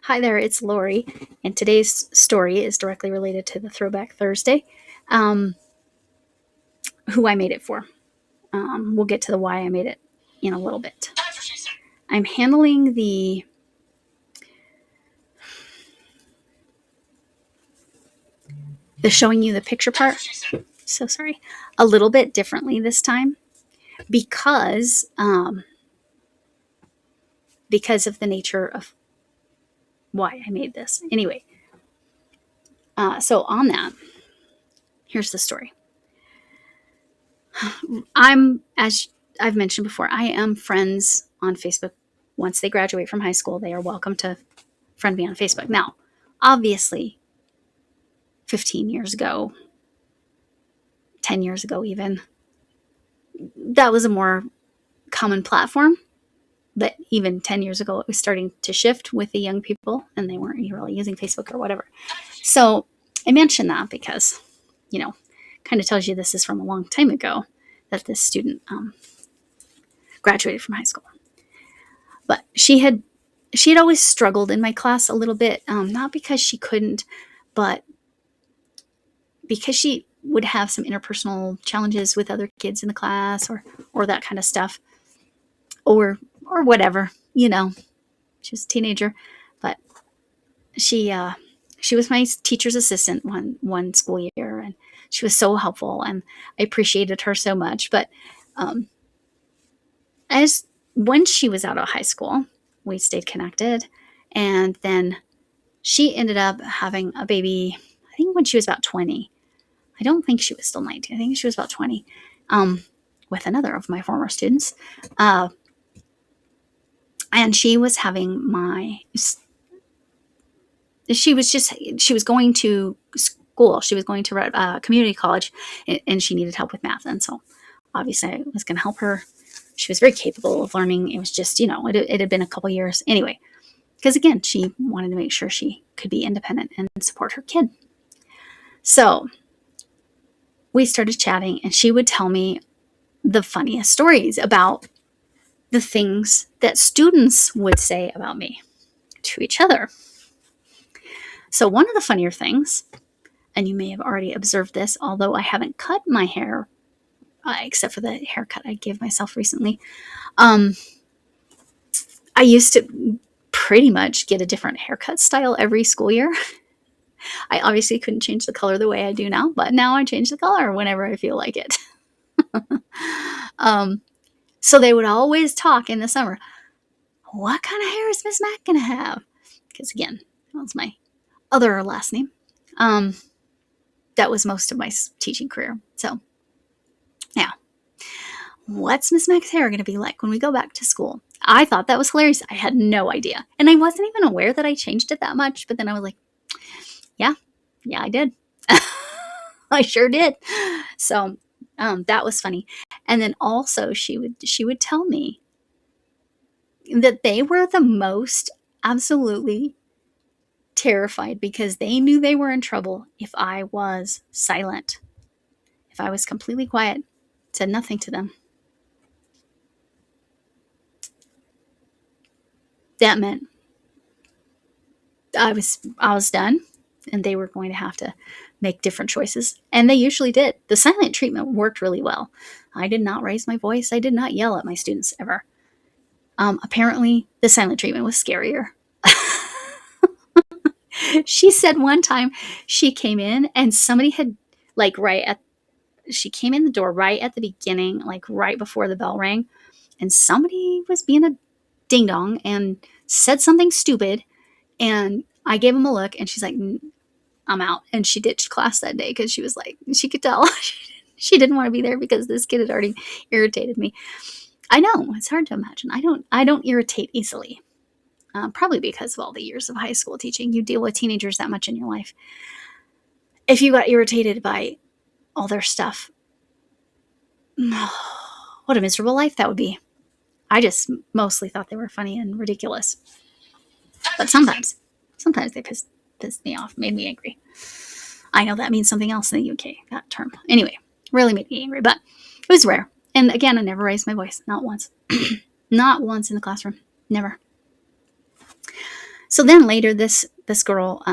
Hi there, it's Lori, and today's story is directly related to the Throwback Thursday, who I made it for. We'll get to the why I made it in a little bit. I'm handling the showing you the picture part, so sorry, a little bit differently this time because of the nature of why I made this. Anyway, so on that, here's the story. As I've mentioned before, I am friends on Facebook. Once they graduate from high school, they are welcome to friend me on Facebook. Now, obviously, 15 years ago, 10 years ago even, that was a more common platform. But even 10 years ago, it was starting to shift with the young people, and they weren't really using Facebook or whatever. So I mention that because, kind of tells you this is from a long time ago that this student graduated from high school. But she had always struggled in my class a little bit, not because she couldn't, but because she would have some interpersonal challenges with other kids in the class or that kind of stuff, or whatever, she was a teenager. But she was my teacher's assistant one school year, and she was so helpful, and I appreciated her so much. But when she was out of high school, we stayed connected, and then she ended up having a baby, I think when she was about 20. I don't think she was still 19. I think she was about 20, with another of my former students. And she was having she was going to school. She was going to community college, and she needed help with math. And so obviously I was going to help her. She was very capable of learning. It was just, it had been a couple years anyway, because again, she wanted to make sure she could be independent and support her kid. So we started chatting, and she would tell me the funniest stories about the things that students would say about me to each other. So one of the funnier things, and you may have already observed this, although I haven't cut my hair, except for the haircut I gave myself recently, I used to pretty much get a different haircut style every school year. I obviously couldn't change the color the way I do now, but now I change the color whenever I feel like it. So they would always talk in the summer, what kind of hair is Miss Mac going to have? Because again, that was my other last name. That was most of my teaching career. So yeah, what's Miss Mac's hair going to be like when we go back to school? I thought that was hilarious. I had no idea. And I wasn't even aware that I changed it that much. But then I was like, yeah, I did. I sure did. So that was funny. And then also she would tell me that they were the most absolutely terrified, because they knew they were in trouble if I was silent. If I was completely quiet, said nothing to them, that meant I was done, and they were going to have to make different choices. And they usually did. The silent treatment worked really well. I did not raise my voice. I did not yell at my students ever. Apparently, the silent treatment was scarier. She said one time she came in, and somebody had, she came in the door right at the beginning, right before the bell rang, and somebody was being a ding dong and said something stupid, and I gave him a look, and she's like, I'm out. And she ditched class that day because she was like, she could tell she didn't want to be there because this kid had already irritated me. I know, it's hard to imagine. I don't irritate easily. Probably because of all the years of high school teaching. You deal with teenagers that much in your life. If you got irritated by all their stuff, what a miserable life that would be. I just mostly thought they were funny and ridiculous. But sometimes they pissed me off, made me angry. I know that means something else in the UK, that term. Anyway, really made me angry, but it was rare. And again, I never raised my voice, not once. Not once in the classroom, never. So then later, this girl,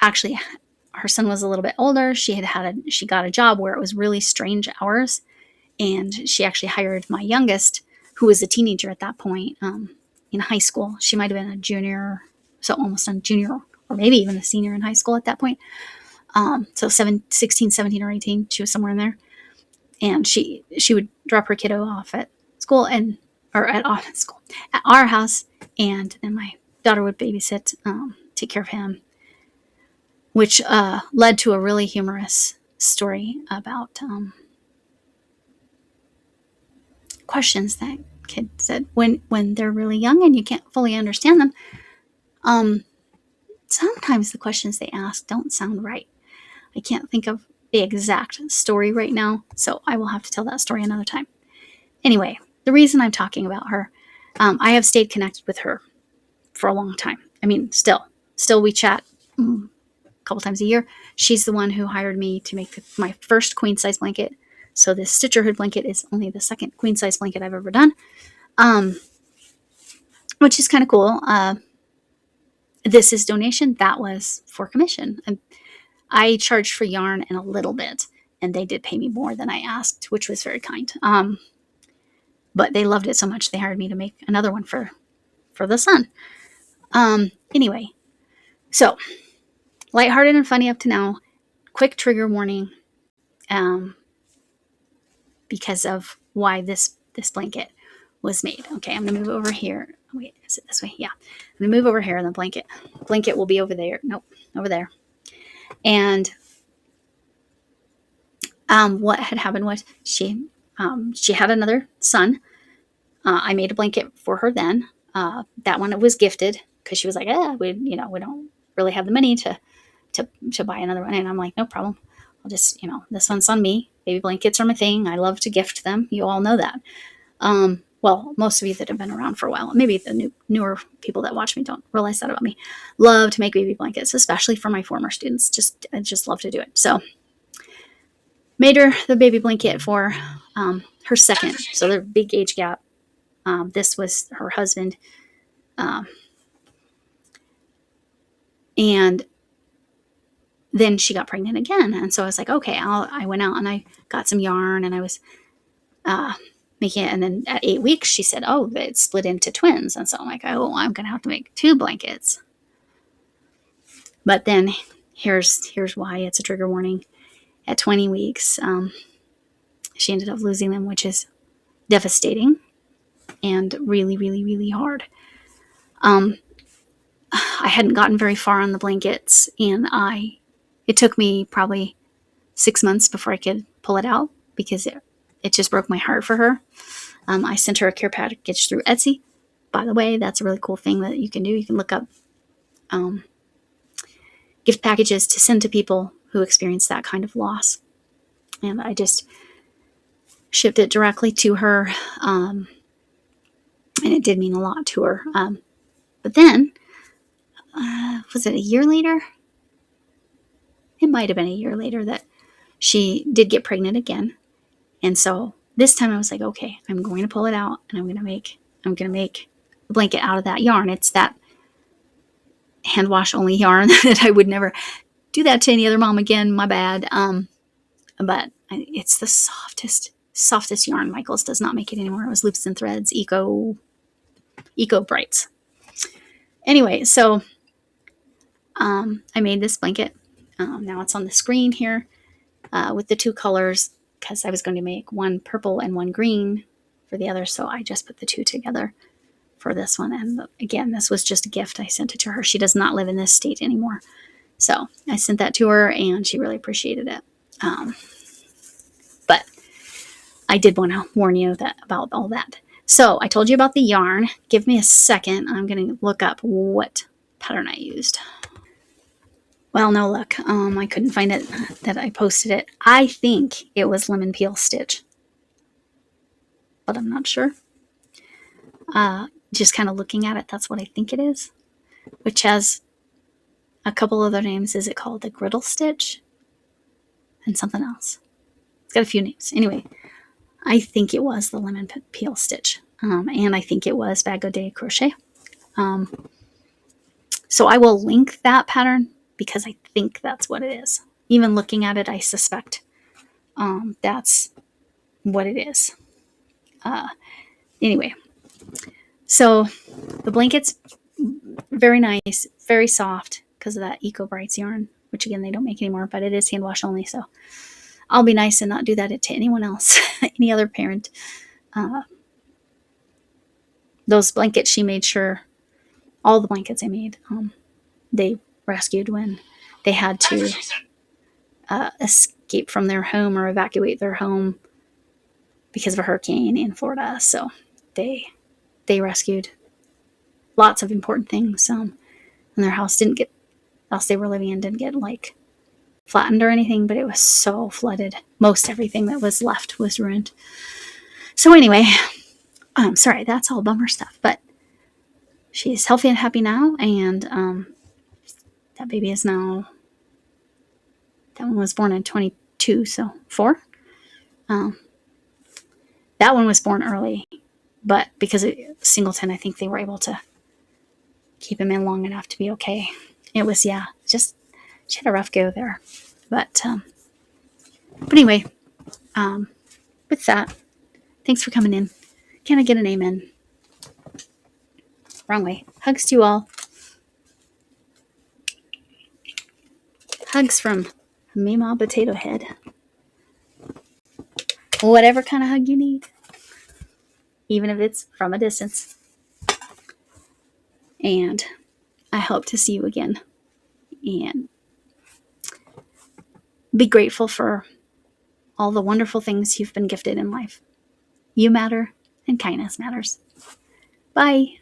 actually, her son was a little bit older. She got a job where it was really strange hours, and she actually hired my youngest, who was a teenager at that point, in high school. She might have been a junior, so almost a junior, or maybe even a senior in high school at that point. So 16, 17, or 18, she was somewhere in there. And she would drop her kiddo off at school or at school, at our house, and then my daughter would babysit, take care of him, which led to a really humorous story about questions that kids said when they're really young and you can't fully understand them. Sometimes the questions they ask don't sound right. I can't think of the exact story right now, so I will have to tell that story another time. Anyway, the reason I'm talking about her, I have stayed connected with her for a long time. I mean, still we chat a couple times a year. She's the one who hired me to make my first queen size blanket. So this Stitcherhood blanket is only the second queen size blanket I've ever done, which is kind of cool. This is donation. That was for commission. I charged for yarn and a little bit, and they did pay me more than I asked, which was very kind. But they loved it so much they hired me to make another one for the son. Anyway, so lighthearted and funny up to now. Quick trigger warning, because of why this blanket was made. Okay, I'm gonna move over here. Wait, is it this way? Yeah, I'm gonna move over here, and the blanket will be over there. Nope, over there. And what had happened was she had another son. I made a blanket for her then. That one was gifted because she was like, we don't really have the money to buy another one. And I'm like, no problem. I'll just, this one's on me. Baby blankets are my thing. I love to gift them. You all know that. Well, most of you that have been around for a while, maybe the newer people that watch me don't realize that about me, love to make baby blankets, especially for my former students. I just love to do it. So made her the baby blanket for her second. So there's a big age gap. This was her husband. And then she got pregnant again. And so I was like, okay, I went out and I got some yarn and I was making it. And then at 8 weeks, she said, oh, it split into twins. And so I'm like, oh, I'm going to have to make 2 blankets. But then here's why it's a trigger warning. At 20 weeks, she ended up losing them, which is devastating and really, really, really hard. I hadn't gotten very far on the blankets, and it took me probably 6 months before I could pull it out because it just broke my heart for her. I sent her a care package through Etsy. By the way, that's a really cool thing that you can do. You can look up gift packages to send to people who experience that kind of loss. And I just shipped it directly to her. And it did mean a lot to her. But then, was it a year later? It might have been a year later that she did get pregnant again. And so this time I was like, okay, I'm going to pull it out and I'm going to make a blanket out of that yarn. It's that hand wash only yarn that I would never do that to any other mom again. My bad. But it's the softest yarn. Michael's does not make it anymore. It was Loops and Threads Eco Brights. Anyway, so I made this blanket. Now it's on the screen here with the 2 colors because I was going to make one purple and one green for the other. So I just put the 2 together for this one. And again, this was just a gift. I sent it to her. She does not live in this state anymore. So I sent that to her and she really appreciated it. But I did want to warn you about all that. So I told you about the yarn. Give me a second. I'm going to look up what pattern I used. Well, no luck. I couldn't find it that I posted it. I think it was Lemon Peel Stitch, but I'm not sure. Just kind of looking at it, that's what I think it is, which has a couple other names. Is it called the Griddle Stitch? And something else. It's got a few names. Anyway, I think it was the Lemon Peel Stitch. And I think it was Bago de Crochet. So I will link that pattern because I think that's what it is. Even looking at it, I suspect that's what it is. Anyway, so the blanket's very nice, very soft because of that Eco Brights yarn, which again, they don't make anymore, but it is hand wash only. So I'll be nice and not do that to anyone else, any other parent. Those blankets, she made sure, all the blankets I made, they rescued when they had to escape from their home or evacuate their home because of a hurricane in Florida. So they rescued lots of important things. And their house they were living in didn't get like flattened or anything, but it was so flooded. Most everything that was left was ruined. So anyway, sorry, that's all bummer stuff, but she's healthy and happy now. And that baby is now, that one was born in 22, so 4. That one was born early, but because of Singleton, I think they were able to keep him in long enough to be okay. It was, just, she had a rough go there. But anyway, with that, thanks for coming in. Can I get an amen? Wrong way. Hugs to you all. Hugs from Mima Potato Head. Whatever kind of hug you need. Even if it's from a distance. And I hope to see you again. And be grateful for all the wonderful things you've been gifted in life. You matter, and kindness matters. Bye.